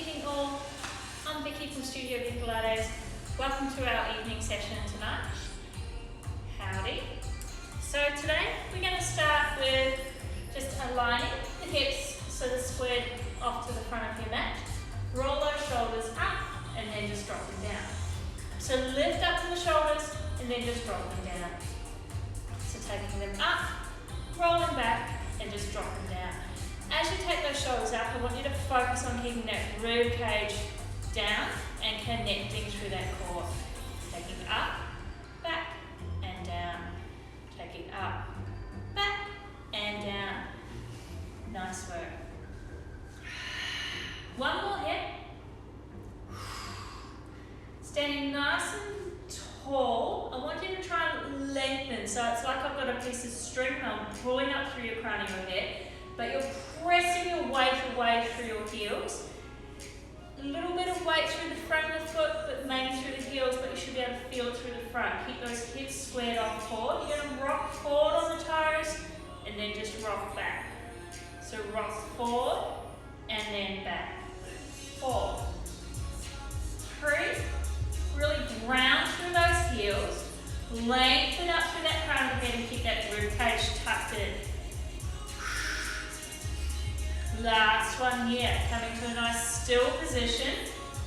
evening all. I'm Vicky from StudioVPilates. Welcome to our evening session tonight. Howdy. So today we're going to start with just aligning the hips so they're squared off to the front of your mat. Roll those shoulders up and then just drop them down. So lift up the shoulders and then just drop them down. So taking them up, rolling back and just drop them down. As you take those shoulders up, I want you to focus on keeping that rib cage down and connecting through that core. Taking up, back and down. Taking up, back and down. Nice work. One more hit. Standing nice and tall, I want you to try and lengthen. So it's like I've got a piece of string and I'm pulling up through your crown of your head, but you're pressing your weight away through your heels. A little bit of weight through the front of the foot, but mainly through the heels, but you should be able to feel it through the front. Keep those hips squared off forward. You're going to rock forward on the toes and then just rock back. So rock forward and then back. 4, 3, really ground through those heels. Lengthen up through that crown of the head and keep that rib cage tucked in. Last one here, coming to a nice still position.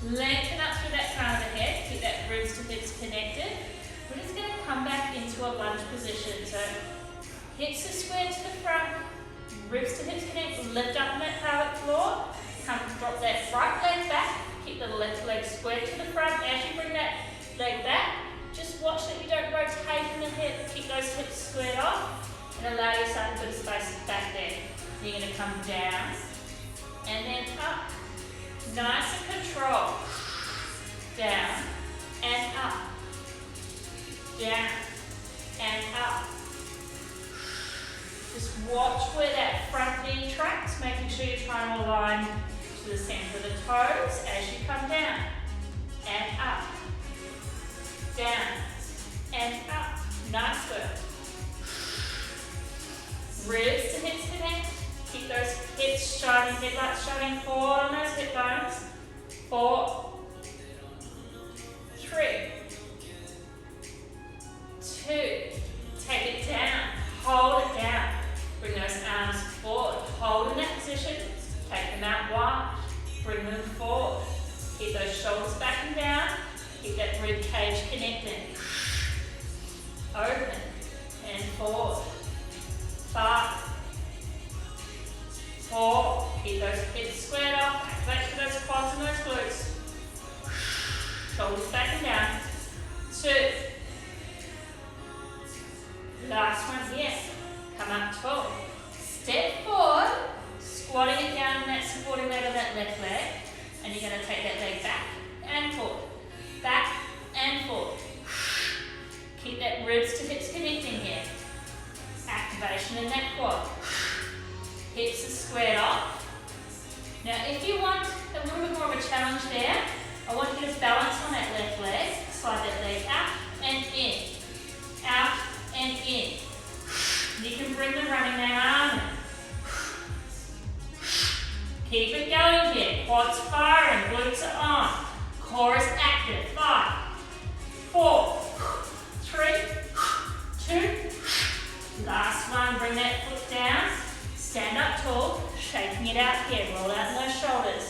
Lengthen up through that crown of the head, keep that ribs to hips connected. We're just going to come back into a lunge position. So hips are squared to the front, ribs to hips connect, lift up on that pelvic floor. Come drop that right leg back, keep the left leg squared to the front. As you bring that leg back, just watch that you don't rotate in the hip, keep those hips squared off and allow yourself a bit of space back there. You're going to come down and then up. Nice and control. Down and up. Down and up. Just watch where that front knee tracks, making sure you're trying to align to the center of the toes as you come down and up. Down and up. Nice work. Ribs to hips connect. Keep those hips shining, headlights shining forward on those hip bones. 4, 3, 2. Take it down. Hold it down. Bring those arms forward. Hold in that position. Take them out wide. Bring them forward. Keep those shoulders back and down. Keep that rib cage connected. Open and forward. 5, 4, keep those hips squared off, activate through those quads and those glutes. Shoulders back and down. 2. Last one here. Come up tall. Step forward, squatting it down on that supporting leg of that left leg. And you're going to take that leg back and forward. Back and forward. Keep that ribs to hips connecting here. Activation in that quad. Hips are squared off. Now if you want a little bit more of a challenge there, I want you to balance on that left leg. Slide that leg out and in. Out and in. You can bring the running arm in. Keep it going here. Quads firing, glutes are on. Core is active. 5, 4, 3, 2. Last one, bring that foot down. Stand up tall, shaking it out here. Roll out in those shoulders.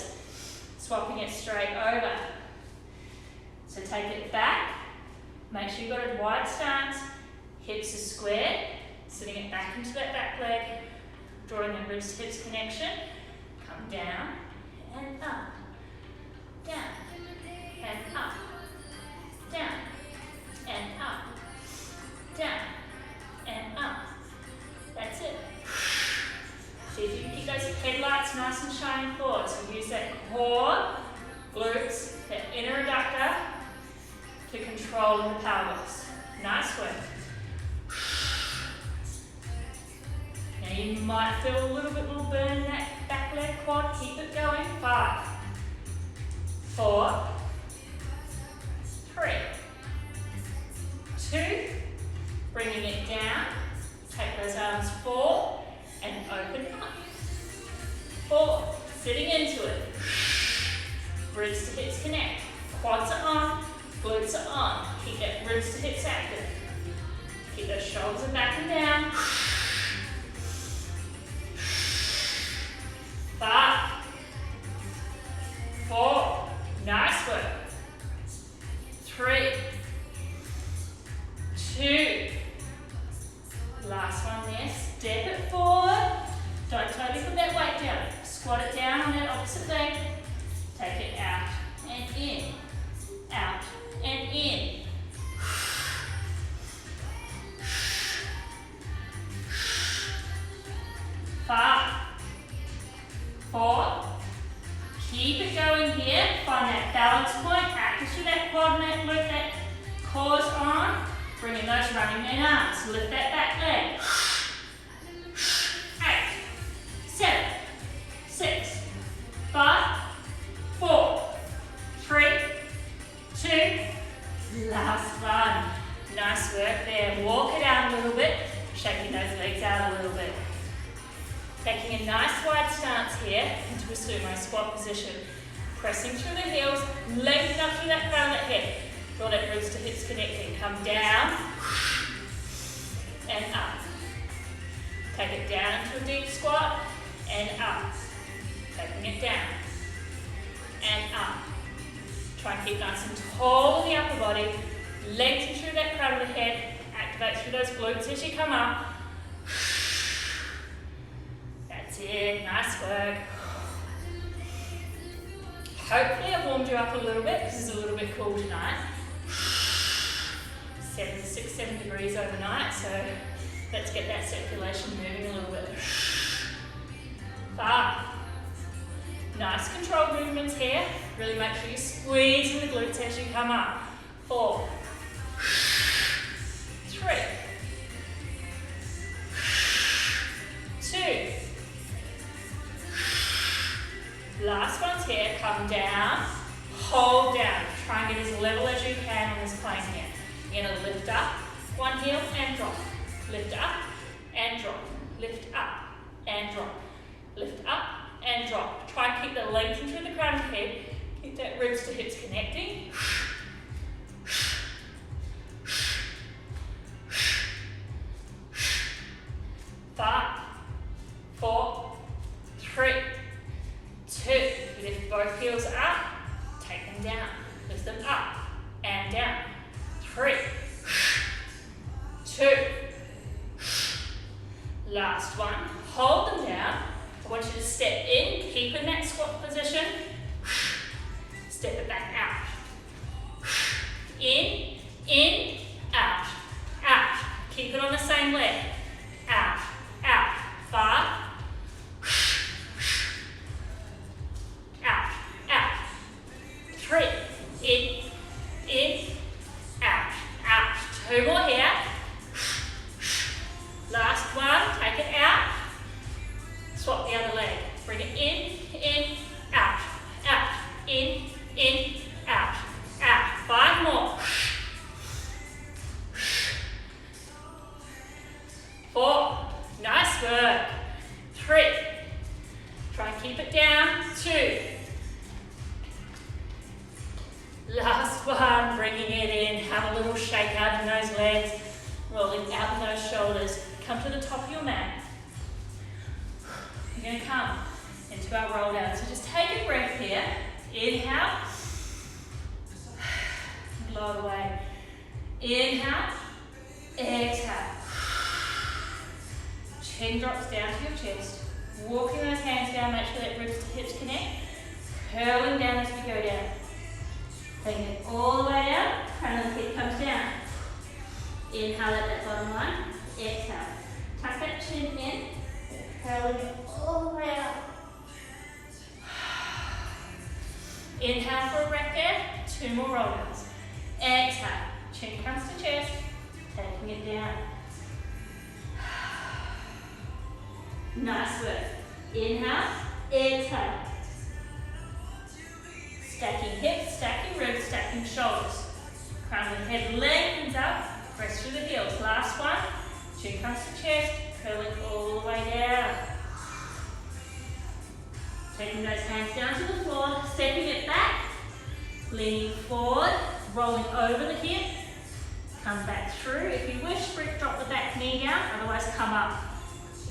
Swapping it straight over. So take it back. Make sure you've got a wide stance. Hips are squared. Sitting it back into that back leg. Drawing the ribs to hips connection. Come down and up. Down and up. Down and up. Down and up. That's it. See if you can keep those headlights nice and shining forward. So use that core, glutes, that inner adductor to control the pelvis. Nice work. Now you might feel a little burn in that back leg quad. Keep it going. 5, 4, 3, 2. Bringing it down. Take those arms forward and open up. 4, sitting into it. Ribs to hips connect. Quads are on, glutes are on. Keep that ribs to hips active. Keep those shoulders back and down. 5, 4, nice work. 3, 2, last one there, step it forward. Don't totally put that weight down. Squat it down on that opposite leg. Take it out and in, out and in. 5, 4, keep it going here. Find that balance point, active through that quad and that glute, that core's on. Bring in those running man arms. Lift that back leg. 8, 7, 6, 5, 4, 3, 2, last one. Nice work there. Walk it out a little bit, shaking those legs out a little bit. Taking a nice wide stance here into a sumo squat position. Pressing through the heels, lengthen up through that crown of that head. Draw that ribs to hips connecting. Come down and up. Take it down into a deep squat and up. Taking it down and up. Try and keep nice and tall in the upper body. Lengthen through that crown of the head. Activate through those glutes as you come up. That's it. Nice work. Hopefully I've warmed you up a little bit because it's a little bit cool tonight. 7 degrees overnight, so let's get that circulation moving a little bit. 5. Nice controlled movements here. Really make sure you're squeezing the glutes as you come up. 4, 3, 2. Last one's here. Come down, hold down. Try and get as level as you can on this plane here. You're going to lift up, one heel and drop. Lift up and drop. Lift up and drop. Lift up and drop. Try and keep the length through the crown of the head. Keep that ribs to hips connecting. 5, 4, 3, 2. Lift both heels up. Take them down. Lift them up and down. 3, 2. Last one. Hold them down. I want you to step in, keep in that squat position. Step it back out. In, out, out. Keep it on the same leg. Out, out. 5. Out, out. 3. In, out, out. 2 more here. Last one, take it out. Swap the other leg. Bring it in, out, out. In, out, out. 5 more. 4. Nice work. 3. Try and keep it down. 2. Last one, bringing it in. Have a little shake out in those legs. Rolling out in those shoulders. Come to the top of your mat. You're going to come into our roll down. So just take a breath here. Inhale. Lower the way. Inhale. Exhale. Chin drops down to your chest. Walking those hands down, make sure that ribs to hips connect. Curling down as we go down. Taking it all the way down, crown of the head comes down. Inhale at that bottom line. Exhale. Tuck that chin in. Curling it all the way out. Inhale for a breath there. 2 more roll downs. Exhale. Chin comes to chest. Taking it down. Nice work. Inhale. Exhale. Stacking hips, stacking ribs, stacking shoulders. Crown of the head lengthens up. Press through the heels. Last one. Chin comes to chest. Curling all the way down. Taking those hands down to the floor. Stepping it back. Leaning forward, rolling over the hip. Come back through. If you wish, drop the back knee down, otherwise come up.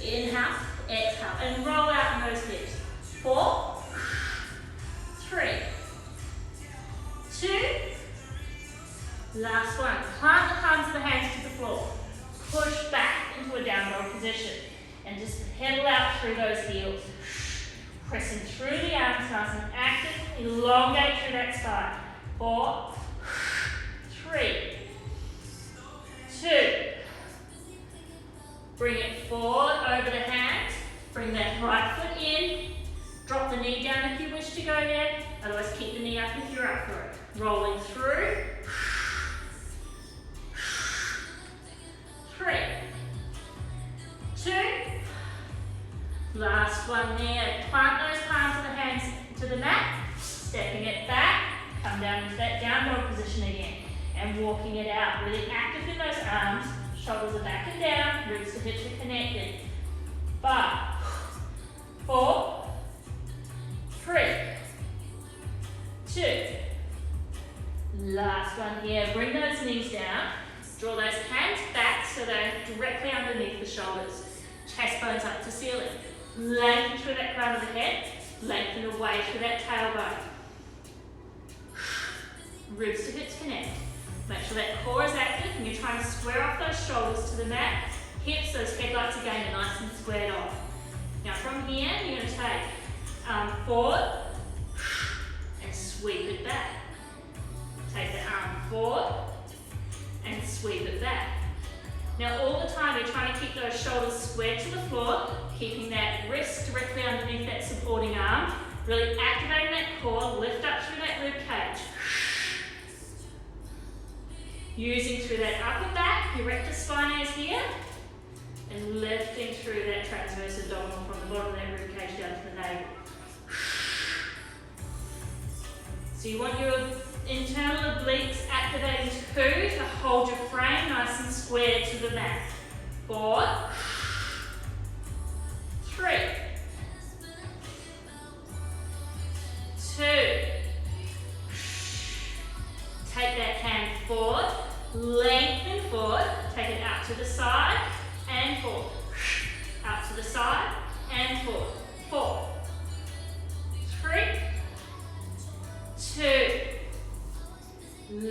Inhale, exhale, and roll out in those hips. 4, 3, 2, last one. Plant the palms of the hands to the floor. Push back into a down dog position. And just pedal out through those heels. Pressing through the arms, nice and active. Elongate through that spine. 4, 3, 2. Bring it forward over the hands. Bring that right foot in. Drop the knee down if you wish to go there. Otherwise, keep the knee up if you're up for it. Rolling through. 3, 2. Last one there. Plant those palms of the hands to the mat. Stepping it back. Come down into that down dog position again. And walking it out. Really active in those arms. Shoulders are back and down. Ribs to hips are connected. 5, 4, 3, 2. Last one here. Bring those knees down. Draw those hands back so they're directly underneath the shoulders. Chest bones up to ceiling. Lengthen through that crown of the head. Lengthen away through that tailbone. Ribs to hips connect. Make sure that core is active and you're trying to square off those shoulders to the mat. Hips, those headlights again are nice and squared off. Now from here, you're going to take arm forward and sweep it back. Take the arm forward and sweep it back. Now all the time you're trying to keep those shoulders squared to the floor, keeping that wrist directly underneath that supporting arm, really activating that core, lift up through that rib cage. Using through that upper back, your rectus spine is here, and lifting through that transverse abdominal from the bottom of that rib cage down to the navel. So you want your internal obliques activating too, to hold your frame nice and square to the mat. 4, 3, 2. Take that hand forward, lengthen forward, take it out to the side and forward. Out to the side and forward. 4, 3, 2.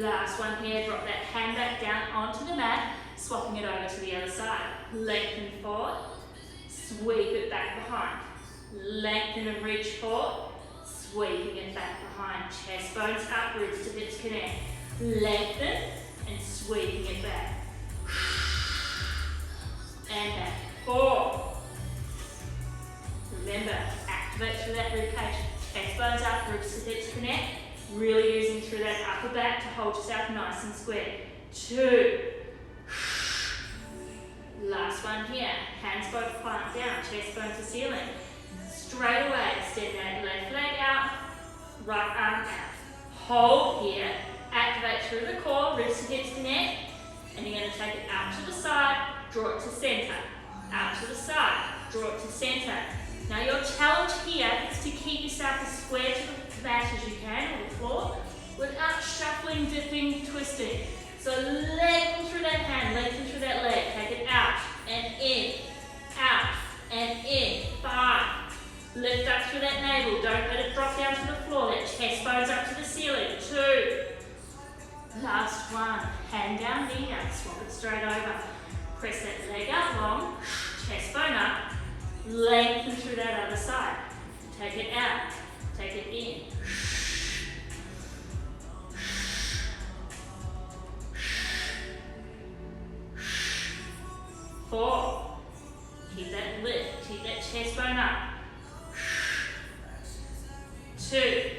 Last one here, drop that hand back down onto the mat, swapping it over to the other side. Lengthen forward, sweep it back behind. Lengthen and reach forward, sweeping it back behind. Chest bones up, ribs to hips connect. Lengthen and sweeping it back. And back. 4. Remember, activate through that rib cage. Chest bones up, ribs to hips connect. Really using through that upper back to hold yourself nice and square. 2. Last one here. Hands both plant down, chest bone to ceiling. Straight away, extend that left leg out, right arm out. Hold here. Activate through the core, ribs to hips connect, and you're going to take it out to the side, draw it to center. Out to the side, draw it to center. Now your challenge here is to keep yourself as square to the mat as you can, or the floor, without shuffling, dipping, twisting. So lengthen through that hand, lengthen through that leg. Take it out and in, out and in. 5. Lift up through that navel. Don't let it drop down to the floor. Let chest bones up to the ceiling. 2. Last one. Hand down, knee down. Swap it straight over. Press that leg out long. Chest bone up. Lengthen through that other side. Take it out. Take it in. 4. Keep that lift. Keep that chest bone up. 2.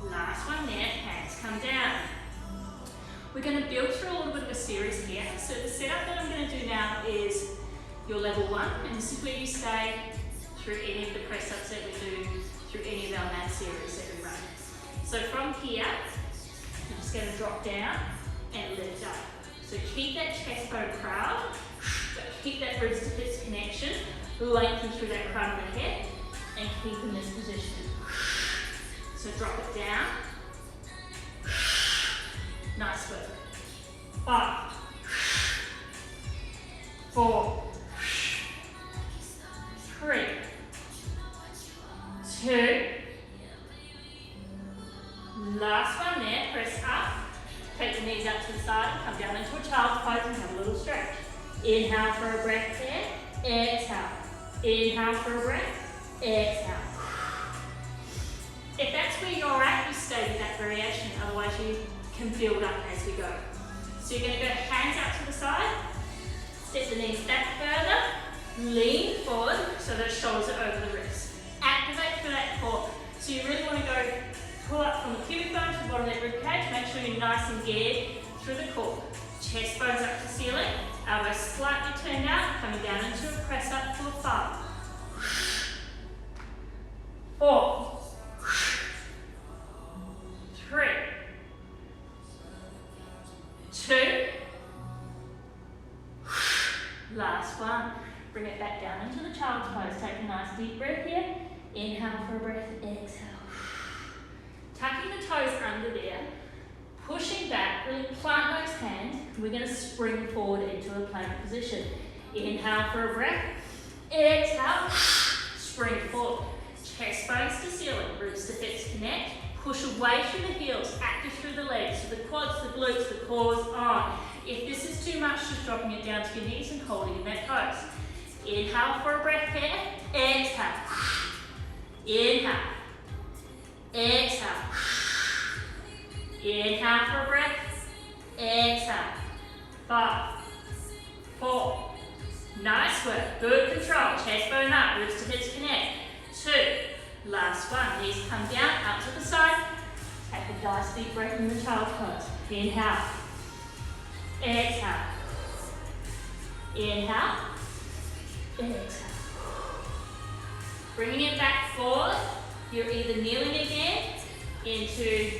Last one there. Hands come down. We're going to build through a little bit of a series here. So the setup that I'm going to do now is your level 1, and this is where you stay through any of the press ups that we do through any of our mat series that we run. So from here, you're just going to drop down and lift up. So keep that chest bone proud, keep that ribs to hips connection, lengthen through that crown of the head, and keep in this position. So drop it down, Nice work. 5, 4, 3, 2. Last one there, press up. Take the knees out to the side, come down into a child's pose and have a little stretch. Inhale for a breath there, exhale. Inhale for a breath, exhale. If that's where you're at, you stay with that variation, otherwise you can build up as we go. So you're going to go hands out to the side, step the knees back further, lean forward so those shoulders are over the wrists. Activate through that core. So you really want to go pull up from the pubic bone to the bottom of that rib cage, make sure you're nice and geared through the core. Chest bones up to ceiling, elbows slightly turned out, coming down into a press up for 5, 4, 3, 2, last one. Bring it back down into the child's pose. Take a nice deep breath here. Inhale for a breath, exhale. Tucking the toes under there, pushing back, really plant those hands. We're going to spring forward into a plank position. Inhale for a breath, exhale, spring forward. Chest bones to ceiling, ribs to hips connect. Push away through the heels, active through the legs, so the quads, the glutes, the core's on. If this is too much, just dropping it down to your knees and holding in that pose. Inhale for a breath here, exhale. Inhale, exhale. Inhale for a breath, exhale. 5, 4, nice work, good control. Chest bone up, ribs to hips connect. 2, last one, knees come down, up to the side. Take a nice deep breath in the child's pose. Inhale, exhale. Inhale, exhale. Bringing it back forward, you're either kneeling again into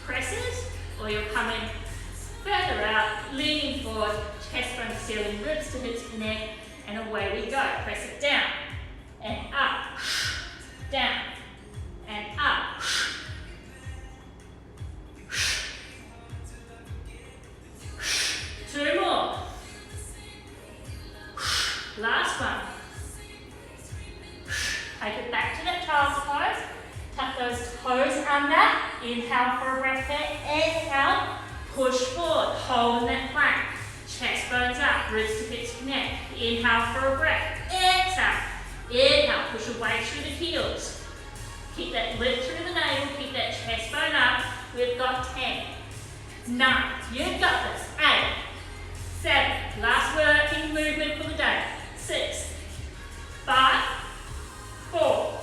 presses, or you're coming further out, leaning forward, chest bone to ceiling, ribs to hips connect, and away we go. Press it down, and up, down, and up. Two more. Last one. Take it back to that child's pose. Tuck those toes under. Inhale for a breath there. Exhale. Push forward. Hold in that plank. Chest bones up. Ribs to hips connect. Inhale for a breath. Exhale. Inhale. Push away through the heels. Keep that lift through the navel. Keep that chest bone up. We've got 10, 9. You've got this. 8, 7. Last working movement for the day. 6, 5, 4,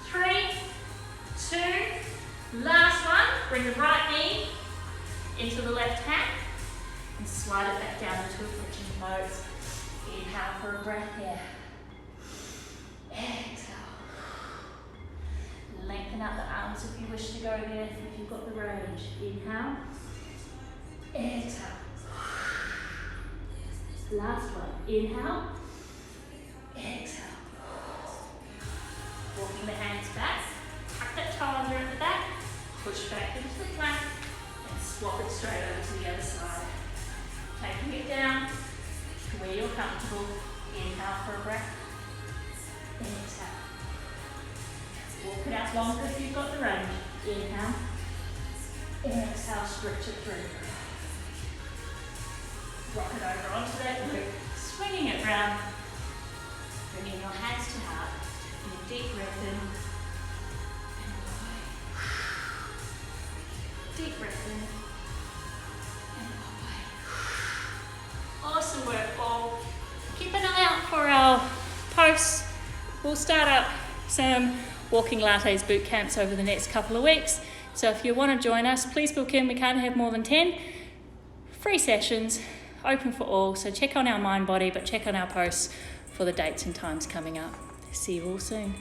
3, 2. Last one. Bring the right knee into the left hand and slide it back down into a bridging pose. Inhale for a breath here. Exhale. Lengthen out the arms if you wish to go there, if you've got the range. Inhale. Exhale. Last one. Inhale. Exhale. Walking the hands back. Tuck that toe under at the back. Push back into the plank. And swap it straight over to the other side. Taking it down to where you're comfortable. Inhale for a breath. Exhale. Walk it out longer if you've got the range. Inhale. Exhale, stretch it through. Rock it over onto that glute. Swinging it round. Bringing your hands to heart. And a deep breath in. And away. Deep breath in. And away. Awesome work, all. Keep an eye out for our posts. We'll start up some walking lattes boot camps over the next couple of weeks. So if you want to join us, please book in. We can't have more than 10. Free sessions, open for all. So check on our Mind Body, but check on our posts for the dates and times coming up. See you all soon.